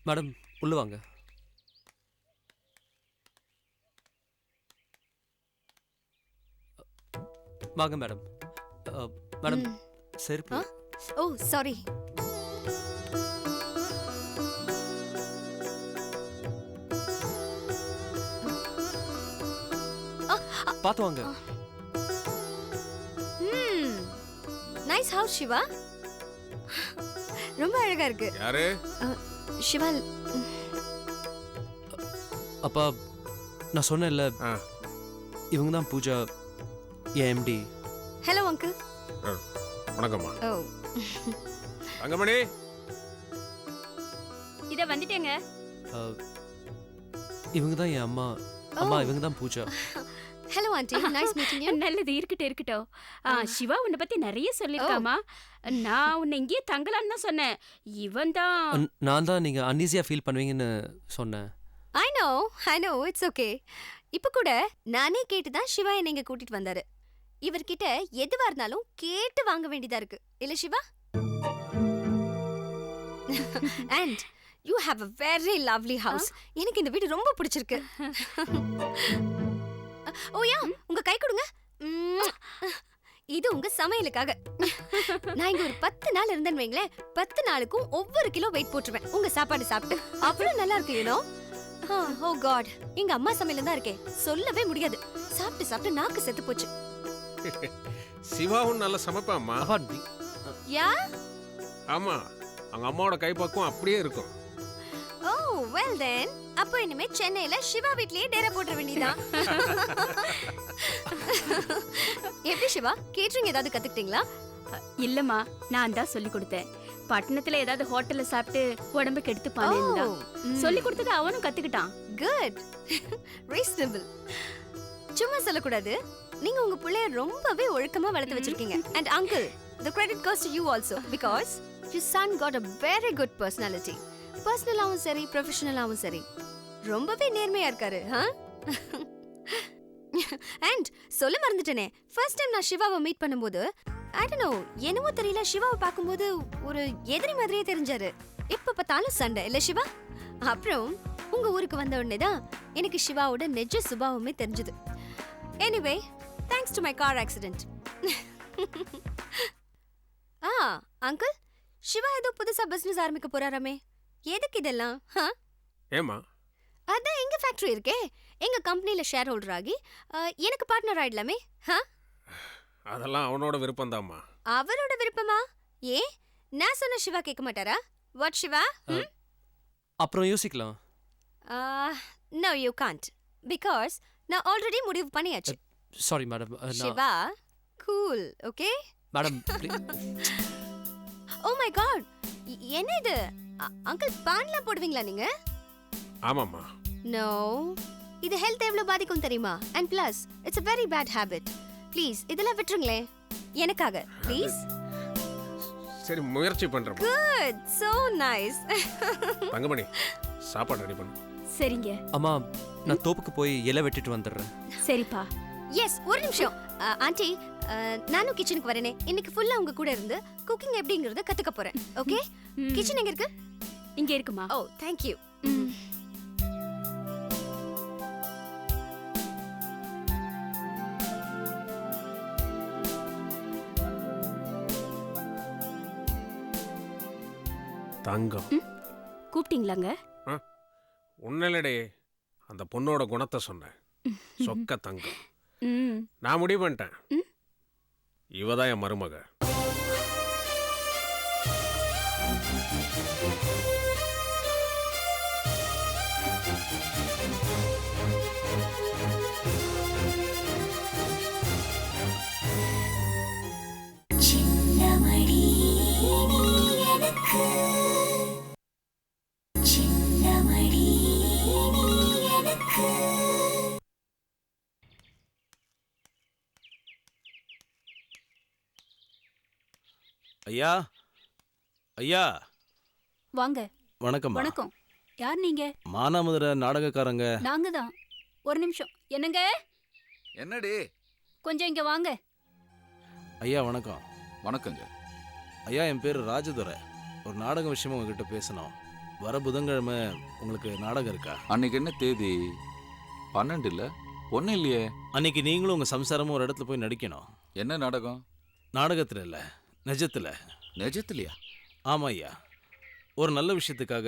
Madam உள்ள வாங்க. வாங்க மேடம். மேடம் செருப்பு. Oh sorry. பார்த்து வாங்க. Nice house Siva. ரொம்ப அழகா இருக்கு. யாரு? சிவா. அப்பா நான் சொன்னேன்ல, இவங்க தான் பூஜா, எம்டி. Hello uncle. வணக்கம்மா. ஓ தங்கமணி. இத வந்துட்டேங்க. இவங்க தான் என் அம்மா. அம்மா இவங்க தான் Pooja. Hello aunty, nice meeting you. நல்லது, இருக்கட்டும். சிவா உன்னை பத்தி நிறைய சொல்லிருக்காமா. நான் உன்னை இங்கேயே தங்கலான்னு தான் சொன்னேன். இவன் தான். நான் தான் நீங்க அன்ஈஸியா ஃபீல் பண்ணுவீங்கன்னு சொன்னேன். I know it's okay. இப்ப கூட நானே கேட்டு தான் சிவா என்னை இங்க கூட்டிட்டு வந்தாரு. இவர்கிட்ட எதுவா இருந்தாலும் கேட்டு வாங்க வேண்டியதா இருக்கு இல்ல Siva? And you have a very lovely house. எனக்கு இந்த வீடு ரொம்ப பிடிச்சிருக்கு. ஓயா, உங்க கை கொடுங்க. இது உங்க சமையலுக்காக. நான் இங்க ஒரு 10 நாள் இருந்தேன்னு வைங்களேன், 10 நாளுக்கும் ஒவ்வொரு கிலோ வெயிட் போட்டுருவேன் உங்க சாப்பாடு சாப்பிட்டு. அவ்வளவு நல்லா இருக்கு யூனோ. ஓ காட், எங்க அம்மா சமையல தான் இருக்கே, சொல்லவே முடியாது. சாப்பிட்டு சாப்பிட்டு நாக்கு செத்து போச்சு. சிவாவும் நல்லா சமைப்பாம்மா. யா? ஆமா, அவங்க அம்மாவோட கைப்பக்குவம் அப்படியே இருக்கும். ஓ வெல் தென், அப்போ இனிமே சென்னையில சிவா வீட்லயே டேரா போட்டுற வேண்டியதான். எப்படி சிவா, கேட்டரிங் ஏதாவது கத்துக்கிட்டீங்களா? இல்லம்மா, நான் தான் சொல்லி கொடுத்தேன். பட்டணத்துல ஏதாவது ஹோட்டல்ல சாப்பிட்டு உடம்பு கெடுத்து பானேன்னு சொல்லி கொடுத்தது அவனும் கத்துக்கிட்டான். Good, reasonable. சும்மா சொல்லக்கூடாது. நீங்க உங்க பிள்ளைய ரொம்பவே ஒழுக்கமா வளர்த்து வச்சிருக்கீங்க. And uncle, the credit goes to you also because your son got a very good personality. பர்சனலாவும் சரி, ப்ரொஃபஷனலாவும் சரி, ரொம்பவே நேர்மையா இருக்காரு. அண்ட் சொல்ல மறந்துட்டேனே, ஃபர்ஸ்ட் டைம் நான் சிவாவை மீட் பண்ணும்போது ஐ டோன்ட் நோ, என்னவோ தெரியல, சிவாவை பார்க்கும்போது ஒரு எதிரி மாதிரியே தெரிஞ்சாரு. எப்ப பார்த்தாலும் சண்டை இல்ல சிவா? அப்புறம் உங்க ஊருக்கு வந்த உடனே தான் எனக்கு சிவாவோட நிஜ சுபாவமே தெரிஞ்சது. Anyway, thanks to my car accident. Uncle, Siva ஏதோ புதுசா பிசினஸ் ஆரம்பிக்க போறாராமே, எதுக்கு இதெல்லாம்? ஏமா? அதான் எங்க ஃபேக்டரி இருக்கே, எங்க கம்பெனில ஷேர் ஹோல்டர் ஆகி எனக்கு பார்ட்னர் ஆயிடலாமே. அதெல்லாம் அவனோட விருப்பம்தாம்மா. அவரோட விருப்பமா? ஏ, நான் சொன்ன சிவா கேட்க மாட்டாரா? வாட் சிவா? அப்புறம் யோசிக்கலாம். நோ யூ காண்ட், பிகாஸ் நான் ஆல்ரெடி முடிவு பண்ணியாச்சு. Sorry madam. Siva, cool, okay? Madam oh my God, என்ன இது? அங்கிள், பான்லாம் போடுவீங்களா நீங்க? ஆமாம்மா. நோ, இது ஹெல்த் எவ்வளவு பாதிக்கும் தெரியுமா? And plus it's a very bad habit. Please இதெல்லாம் விட்டுருங்களே எனக்காக, ப்ளீஸ். சரி, முயற்சி பண்றேன். Good, so nice. தங்கமணி, சாப்பாடு ரெடி பண்ணு. சரிங்க. அம்மா, நான் தோப்புக்கு போய் இலை வெட்டிட்டு வந்துடுறேன். சரிப்பா. எஸ், ஒரு நிமிஷம். ஆண்டி, நானும் கிச்சனுக்கு வரேனே. இன்னைக்கு ஃபுல்லா உங்க கூட இருந்து குக்கிங் எப்படிங்கறத கத்துக்க போறேன். ஓகே? கிச்சன் எங்க இருக்கு? இங்க இருக்குமா? ஓ, தேங்க் யூ. தங்கம், கூப்பிட்டீங்களாங்க? உன்னலடே அந்த பொண்ணோட குணத்தை சொன்னேன். சொக்க தங்கம். நான் முடிவு பண்ணிட்டேன், இவதான் என் மருமக. ஐயா, ஐயா. வாங்க. வணக்கம். வணக்கம். யார் நீங்க? மானாமதுரை நாடகக்காரங்க. நாங்க தான். ஒரு நிமிஷம். என்னங்க? என்னடி? கொஞ்சம் இங்க வாங்க. ஐயா வணக்கம். வணக்கங்க. ஐயா, என் பேர் ராஜதுரை. ஒரு நாடக விஷயமா உங்ககிட்ட பேசணும். வர புதன்கிழமை உங்களுக்கு நாடகம் இருக்கா? அன்னைக்கு என்ன தேதி? 12 இல்ல? ஒன்றும் இல்லையே. அன்னைக்கு நீங்களும் உங்கள் சம்சாரமும் ஒரு இடத்துல போய் நடிக்கணும். என்ன நாடகம்? நாடகத்தில் இல்லை, நிஜத்தில். நிஜத்துலையா? ஆமாம் ஐயா, ஒரு நல்ல விஷயத்துக்காக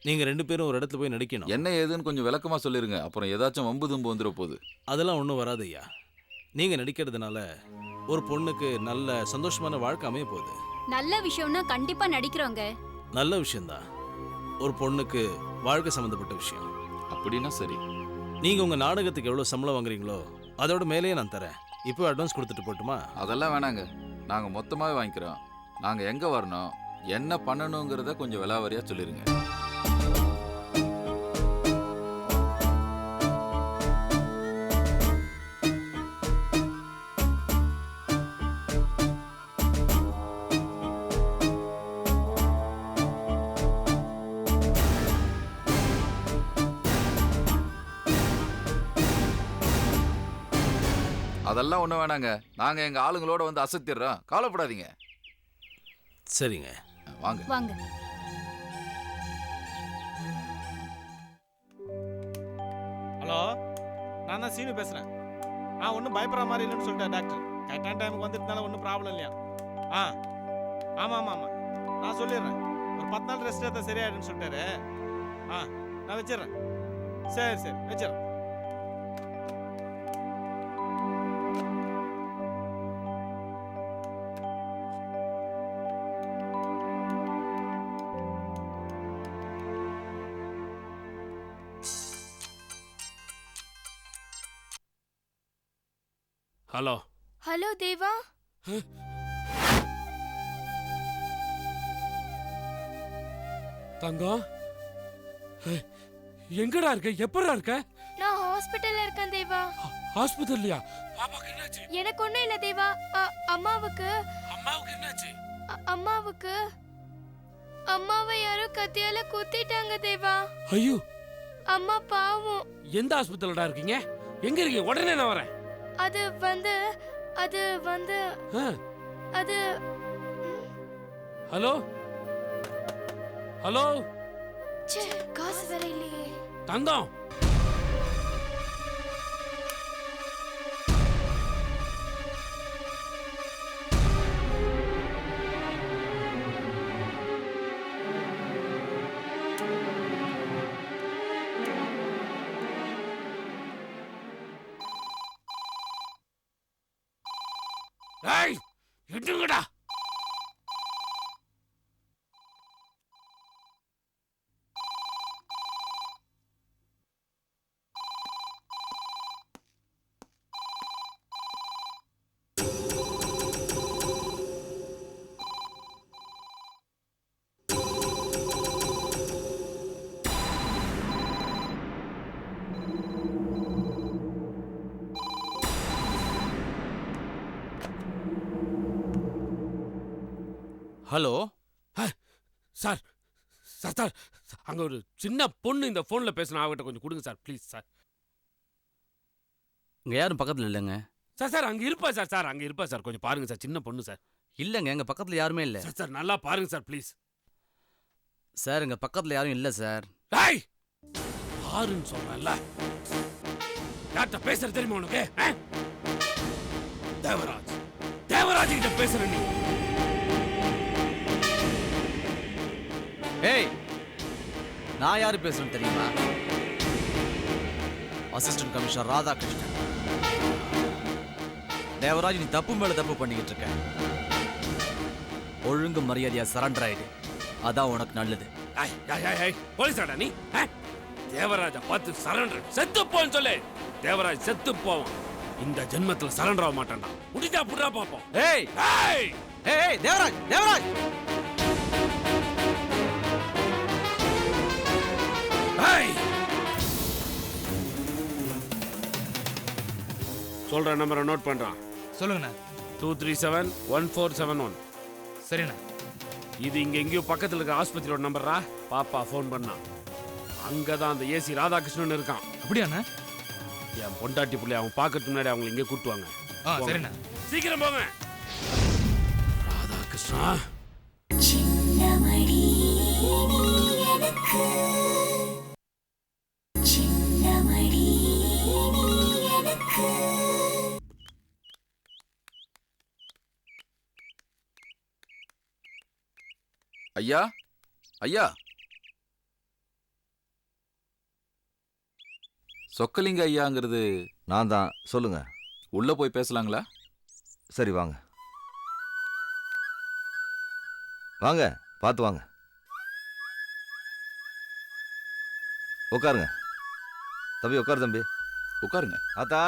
நீங்கள் 2 பேரும் ஒரு இடத்துல போய் நடிக்கணும். என்ன ஏதுன்னு கொஞ்சம் விளக்கமாக சொல்லிருங்க. அப்புறம் ஏதாச்சும் வம்பு தும்பு வந்துட போகுது. அதெல்லாம் ஒன்றும் வராது ஐயா. நீங்கள் நடிக்கிறதுனால ஒரு பொண்ணுக்கு நல்ல சந்தோஷமான வாழ்க்கை அமைய போகுது. நல்ல விஷயம்னா கண்டிப்பா நடிக்கிறோங்க. நல்ல விஷயம்தான், ஒரு பொண்ணுக்கு வாழ்க்கை சம்மந்தப்பட்ட விஷயம். அப்படின்னா சரி. நீங்கள் உங்கள் நாடகத்துக்கு எவ்வளோ சம்பளம் வாங்குறீங்களோ அதோட மேலேயே நான் தரேன். இப்போ அட்வான்ஸ் கொடுத்துட்டு போட்டுமா? அதெல்லாம் வேணாங்க, நாங்கள் மொத்தமாகவே வாங்கிக்கிறோம். நாங்கள் எங்கே வரணும், என்ன பண்ணணுங்கிறத கொஞ்சம் விலாவரியாக சொல்லிடுங்க. அதெல்லாம் ஒன்றும் வேணாங்க, நாங்கள் எங்கள் ஆளுங்களோட வந்து அசத்திடுறோம், கவலைப்படாதீங்க. சரிங்க, வாங்க வாங்க. ஹலோ, நான் தான் சீனு பேசுகிறேன். ஒன்றும் பயப்படுற மாதிரி இல்லைன்னு சொல்லிட்டேன் டாக்டர். கரெக்டான டைமுக்கு வந்துட்டனால ஒன்றும் ப்ராப்ளம் இல்லையா? ஆமாம் நான் சொல்லிடுறேன். ஒரு 10 நாள் ரெஸ்ட் எடுத்தால் சரியாயிடுன்னு சொல்லிட்டாரு. நான் வச்சிடுறேன். சரி வச்சிடுறேன். ஹலோ ஹலோ தேவா. தங்கம், எங்கடா இருக்க? எப்படா இருக்க? நான் ஹாஸ்பிடல்ல இருக்கேன் தேவா. ஹாஸ்பிடல்லையா? பாப்பாக்கு என்னாச்சு? எனக்கு ஒண்ணும் இல்ல தேவா. அம்மாவுக்கு என்னாச்சு? அம்மாவை யாரோ கத்தியால குத்திட்டாங்க தேவா. ஐயோ, அம்மா பாவம். எந்த ஹாஸ்பிடல்டா இருக்கீங்க? எங்க இருக்கீங்க? உடனே நான் வரேன். அது வந்து அது ஹலோ ஹலோ ச்சே, காசு வேற இல்லையே. தங்கம், ஏய் எடுங்கடா. ஹலோ சார் சார் சார் அங்கே ஒரு சின்ன பொண்ணு இந்த ஃபோனில் பேசணும், அவகிட்ட கொஞ்சம் கொடுங்க சார், ப்ளீஸ் சார். இங்கே யாரும் பக்கத்தில் இல்லைங்க. சார் அங்கே இருப்பா சார் அங்கே இருப்பா சார், கொஞ்சம் பாருங்க சார், சின்ன பொண்ணு சார். இல்லைங்க, எங்கள் பக்கத்தில் யாருமே இல்லை. சார் நல்லா பாருங்க சார், ப்ளீஸ் சார். எங்கள் பக்கத்தில் யாரும் இல்லை சார். டேய், யாருன்னு சொல்றேன்ல, யார்கிட்ட பேசுற தெரியுமா உனக்கு? தேவராஜ் கிட்ட பேசுற நீ. ஏய், நான் யாரு பேசுறேன்னு தெரியுமா? Assistant commissioner Radhakrishnan. தேவராஜ், நீ தப்பு மேல தப்பு பண்ணிக்கிட்டு இருக்க. ஒழுங்கு மரியாதையா சரண்டர் ஆயிடு, அதான் உனக்கு நல்லது. போலீஸாடா நீ? தேவராஜ பார்த்து சரண்டர் செத்து போன்னு சொல்லு. தேவராஜ் செத்து போவான், இந்த ஜென்மத்துல சரண்டர் ஆக மாட்டான்டா. முடிஞ்சா புடுறா பாப்போம். ஏய் ஏய் ஏய் தேவராஜ், தேவராஜ் சொல்ற நம்பரை நோட் பண்றான். சொல்லுங்கண்ணா. 237-1471. சரிண்ணா. இது இங்க எங்கேயோ பக்கத்துல இருக்க ஆஸ்பத்திரியோட நம்பரா? பாப்பா ஃபோன் பண்ணா, அங்கதான் அந்த ஏசி ராதாகிருஷ்ணன் இருக்கான். அப்படியாண்ணா? என் பொண்டாட்டி பிள்ளை அவன் பார்க்கறதுக்கு முன்னாடி அவங்களை இங்கே கூட்டுவாங்க. சரிண்ணா. சீக்கிரம் போங்க. ராதாகிருஷ்ணா, சின்னமணி எனக்கு ஐயா ஐயா சொக்கலிங்க ஐயாங்கிறது நான் தான். சொல்லுங்க. உள்ள போய் பேசலாங்களா? சரி வாங்க வாங்க, பார்த்து வாங்க. உட்காருங்க தம்பி, உட்காரு தம்பி. உட்காருங்க. ஆத்தா,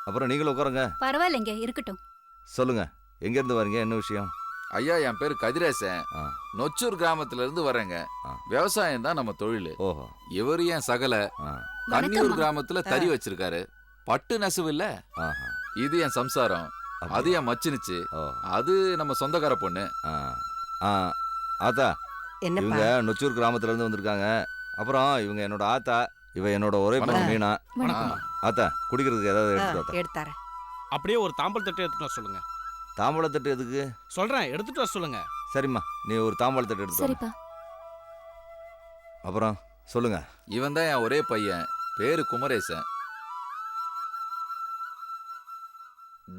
அப்புறம் நீங்களும் உட்காருங்க. பரவாயில்லைங்க, இருக்கட்டும். சொல்லுங்க, எங்க இருந்து வரீங்க, என்ன விஷயம்? ஐயா, என் பேரு கதிரேசன். ஆ. நொச்சூர் கிராமத்துல இருந்து வரேங்க. ஆ. விவசாயம் தான் நம்ம தொழில். ஓஹோ. இவரு என் சகல. ஆ. கன்னியூர் கிராமத்துல தறி வச்சிருக்காரு. பட்டு நெசவு இல்ல. ஆஹா. இது என் சம்சாரம். அப்படி. அது என் மச்சினுச்சு. ஓ. அது நம்ம சொந்தக்கார பொண்ணு. ஆ. ஆ. ஆத்தா, என்னப்பா இவங்க நொச்சூர் கிராமத்துல இருந்து வந்திருக்காங்க. அப்புறம் இவங்க என்னோட ஆத்தா, இவ என்னோட ஒரே பொண்ணு மீனா. ஆ. ஆத்தா, குடிக்கிறதுக்கு ஏதாவது எடுத்துட்டு வாத்தா. எடுத்தாரேன். அப்படியே ஒரு தாம்பல் தட்டு எடுத்துட்டு வர சொல்லுங்க. தாம்பழத்தட்டு எதுக்கு? சொல்றேன், எடுத்துட்டு வர சொல்லுங்க. சரிம்மா, நீ ஒரு தாம்பழத்தட்டு எடுத்து வா. சரிப்பா. அப்புறம் சொல்லுங்க. இவன் தான் என் ஒரே பையன். பேரு குமரேசன்.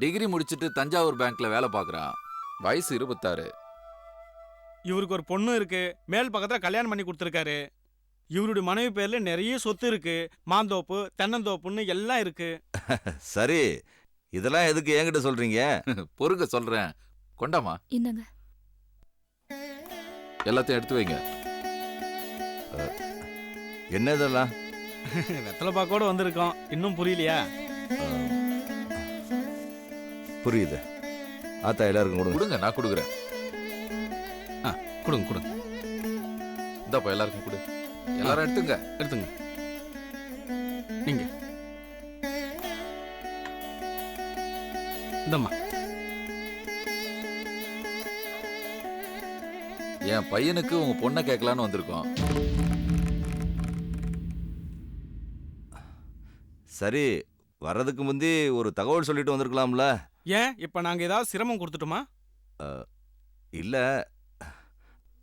டிகிரி முடிச்சிட்டு தஞ்சாவூர் பேங்க்ல வேலை பார்க்கறான். வயசு 26. இவருக்கு ஒரு பொண்ணு இருக்கு. மேல் பக்கத்துல கல்யாணம் பண்ணி கொடுத்துருக்காரு. இவருடைய மனைவி பேர்ல நிறைய சொத்து இருக்கு. மாந்தோப்பு, தென்னந்தோப்புன்னு எல்லாம் இருக்கு. சரி, இதெல்லாம் எதுக்கு என்கிட்ட சொல்றீங்க? பொறுங்க சொல்றேன். கொண்டாமா, இந்தாங்க. எல்லாத்தையும் எடுத்து வைங்க. என்ன இதெல்லாம்? வெத்தலை பாக்கோட வந்திருக்கோம். இன்னும் புரியலையா? புரியுது. ஆத்தா, எல்லாருக்கும் கொடுங்க. கொடுங்க, நான் கொடுக்குறேன். கொடுங்க கொடுங்க. இந்தாப்பா, எல்லாருக்கும் கொடு. எல்லாரும் எடுத்துங்க. எடுத்துங்க. நீங்க இந்தம்மா. என் பையனுக்கு உங்க பொண்ணை கேட்கலான்னு வந்திருக்கோம். சரி, வர்றதுக்கு முந்தி ஒரு தகவல் சொல்லிட்டு வந்திருக்கலாம்ல? ஏன் இப்ப நாங்க ஏதாவது சிரமம் கொடுத்துட்டோமா? இல்ல,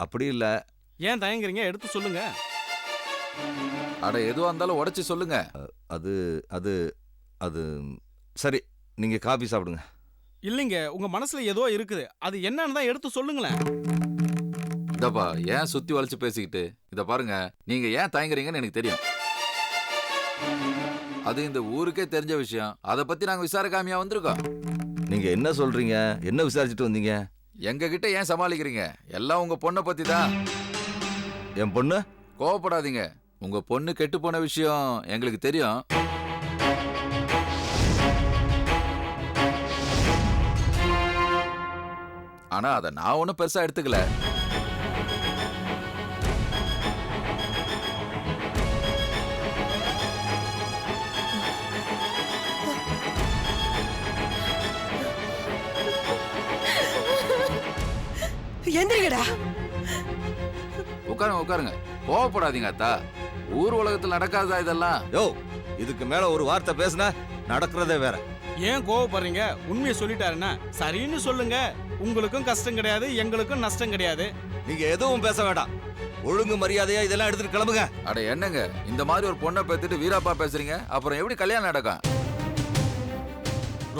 அப்படி இல்ல. ஏன் தயங்குறீங்க? எடுத்து சொல்லுங்க. அட, எதுவா இருந்தாலும் உடைச்சு சொல்லுங்க. அது அது அது சரி, நீங்க காபி சாப்பிடுங்க. இல்லைங்க, உங்க மனசுல ஏதோ இருக்குது. அது என்னன்னு தான் எடுத்து சொல்லுங்களேன். இதப்பா, ஏன் சுத்தி வளைச்சு பேசிக்கிட்டு? இத பாருங்க, நீங்க ஏன் தயங்குறீங்கன்னு எனக்கு தெரியும். அது இந்த ஊருக்கே தெரிஞ்ச விஷயம். அதை பத்தி நாங்க விசாரிக்காமையா வந்திருக்கோம். நீங்க என்ன சொல்றீங்க? என்ன விசாரிச்சுட்டு வந்தீங்க? எங்க கிட்ட ஏன் சமாளிக்கிறீங்க? எல்லாம் உங்க பொண்ணை பத்தி தான். என் பொண்ணு? கோவப்படாதீங்க. உங்க பொண்ணு கெட்டு போன விஷயம் எங்களுக்கு தெரியும். ஆனா அதை நான் ஒன்றும் பெருசா எடுத்துக்கல. எந்திரிங்கடா. உட்காருங்க உட்காருங்க, கோவப்படாதீங்க அத்தா. ஊர் உலகத்தில் நடக்காதா இதெல்லாம்? யோ, இதுக்கு மேல ஒரு வார்த்தை பேசுனா நடக்கிறதே வேற. ஏன் கோவப்படுறீங்க? உண்மையை சொல்லிட்டாருன்னா சரின்னு சொல்லுங்க. உங்களுக்கும் கஷ்டம் கிடையாது, எங்களுக்கும் நஷ்டம் கிடையாது. நீங்க எதுவும் பேச வேண்டாம். ஒழுங்கு மரியாதையா இதெல்லாம் எடுத்துட்டு கிளம்புங்க. அட என்னங்க, இந்த மாதிரி ஒரு பொண்ணை பெத்துட்டு வீராப்பா பேசுறீங்க? அப்புறம் எப்படி கல்யாணம் நடக்கும்?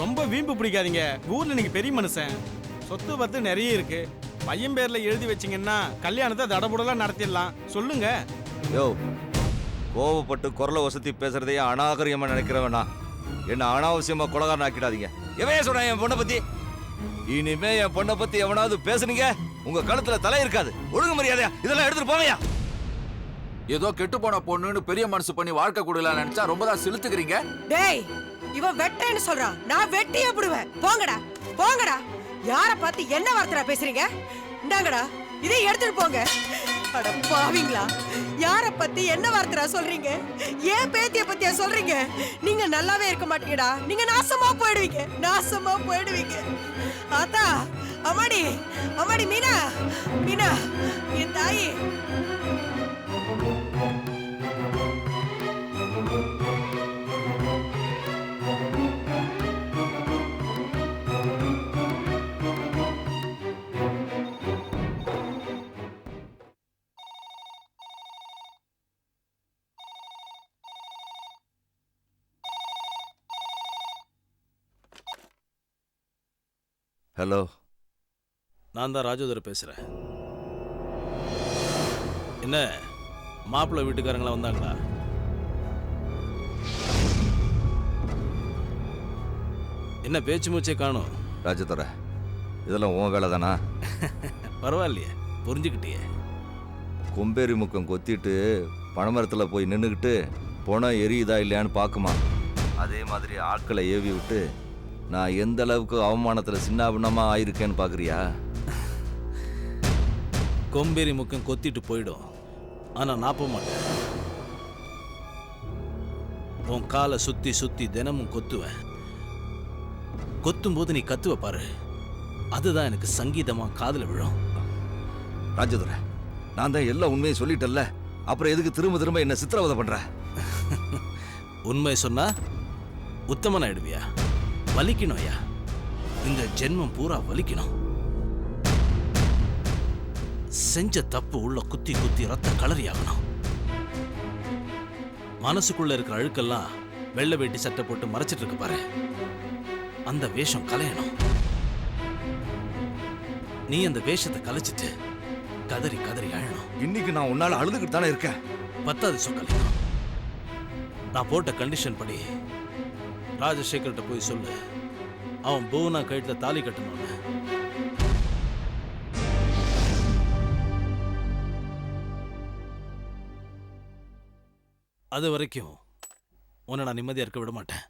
ரொம்ப வீம்பு பிடிக்காதீங்க. ஊர்ல நீங்க பெரிய மனுஷன். சொத்து பத்து நிறைய இருக்கு. பையன் பேர்ல எழுதி வச்சீங்கன்னா கல்யாணத்தை தடபுடலாம் நடத்திடலாம். சொல்லுங்க. யோ, கோவப்பட்டு குரலை வசதி பேசுறதையே அநாகரியமா நினைக்கிறவனா என்ன அனாவசியமா கொலகாரன் ஆக்கிடாதீங்க. எவையே சொன்ன என் பொண்ணை பத்தி? இனிமே என் பொண்ணை பத்தி எவனாவது பேசுனீங்க, உங்க கழுத்துல தலை இருக்காது. ஒழுங்கு மரியாதையா இதெல்லாம் எடுத்துட்டு போவையா? ஏதோ கெட்டு போன பொண்ணுன்னு பெரிய மனசு பண்ணி வாழ்க்கை கூடலாம் நினைச்சா ரொம்ப தான் செலுத்துக்கிறீங்க. டேய், இவன் வெட்டேன்னு சொல்றான். நான் வெட்டி அப்படிவேன். போங்கடா போங்கடா. யார பார்த்து என்ன வார்த்தை பேசுறீங்க? இந்தாங்கடா, இதை எடுத்துட்டு போங்க. அட பாவிங்களா, யார பத்தி என்ன வார்த்தை சொல்றீங்க? ஏன் பேத்திய பத்தியா சொல்றீங்க? நீங்க நல்லாவே இருக்க மாட்டீங்கடா. நீங்க நாசமா போயிடுவீங்க, நாசமா போயிடுவீங்க. ஆத்தா, அம்மாடி, அம்மாடி, மீனா, மீனா, என் தாயி. ஹலோ, நான் தான் ராஜோதர் பேசுறேன். என்ன மாப்பிள்ளை வீட்டுக்காரங்களா வந்தாங்களா? என்ன பேச்சு மூச்சே காணும்? ராஜதுரை, இதெல்லாம் உன் வேலை தானா? பரவாயில்லையே, புரிஞ்சுக்கிட்டியே. கொம்பேரி முக்கம் கொத்திட்டு பனைமரத்தில் போய் நின்றுக்கிட்டு பொணம் எரியுதா இல்லையான்னு பார்க்குமா. அதே மாதிரி ஆட்களை ஏவி விட்டு நான் எந்த அளவுக்கு அவமானத்தில் சின்னாபின்னமாக ஆயிருக்கேன்னு பார்க்குறியா? கொம்பேரி முக்கம் கொத்திட்டு போயிடும், ஆனால் நான் போக மாட்டேன். உன் காலை சுற்றி சுற்றி தினமும் கொத்துவேன். கொத்தும் போது நீ கத்துவ பாரு, அதுதான் எனக்கு சங்கீதமா காதுல விழும். ராஜதுரை, நான் தான் எல்லா உண்மையும் சொல்லிட்டேன்ல, அப்புறம் எதுக்கு திரும்ப திரும்ப என்ன சித்திரவதை பண்ற? உண்மை சொன்னா உத்தமன் ஆயிடுவியா? வலிக்கணும்யா, இந்த ஜென்மம் பூரா வலிக்கணும். செஞ்ச தப்பு உள்ள குத்தி குத்தி ரத்த கலரி ஆகணும். மனசுக்குள்ள இருக்கிற அழுக்கெல்லாம் வெள்ளை வேட்டி சட்டை போட்டு மறைச்சிட்டு இருக்கு பாரு, அந்த வேஷம் கலையணும். நீ அந்த வேஷத்தை கலைச்சிட்டு கதறி கதறி அழணும். இன்னைக்கு நான் உன்னால அழுதுகிட்டு தானே இருக்கேன். பத்தாது சொக்கலிங்கம், நான் போட்ட கண்டிஷன் படி ராஜசேகர்கிட்ட போய் சொல்லு, அவன் பூனா கழுத்துல தாலி கட்டணும்னு. அது வரைக்கும் உன்னை நான் நிம்மதியா இருக்க விட மாட்டேன்.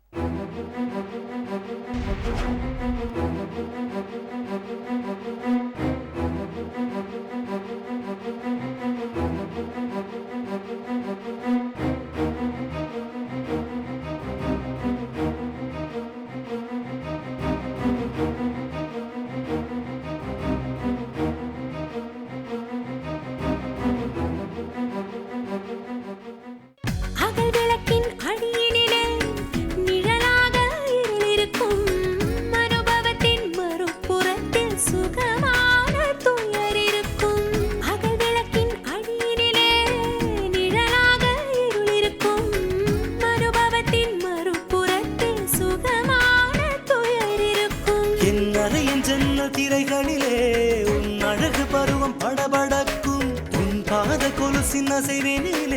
திரைகளிலே உன் அழகு பருவம் படபடக்கும், உன் பாத கொலுசின் அசைவினிலே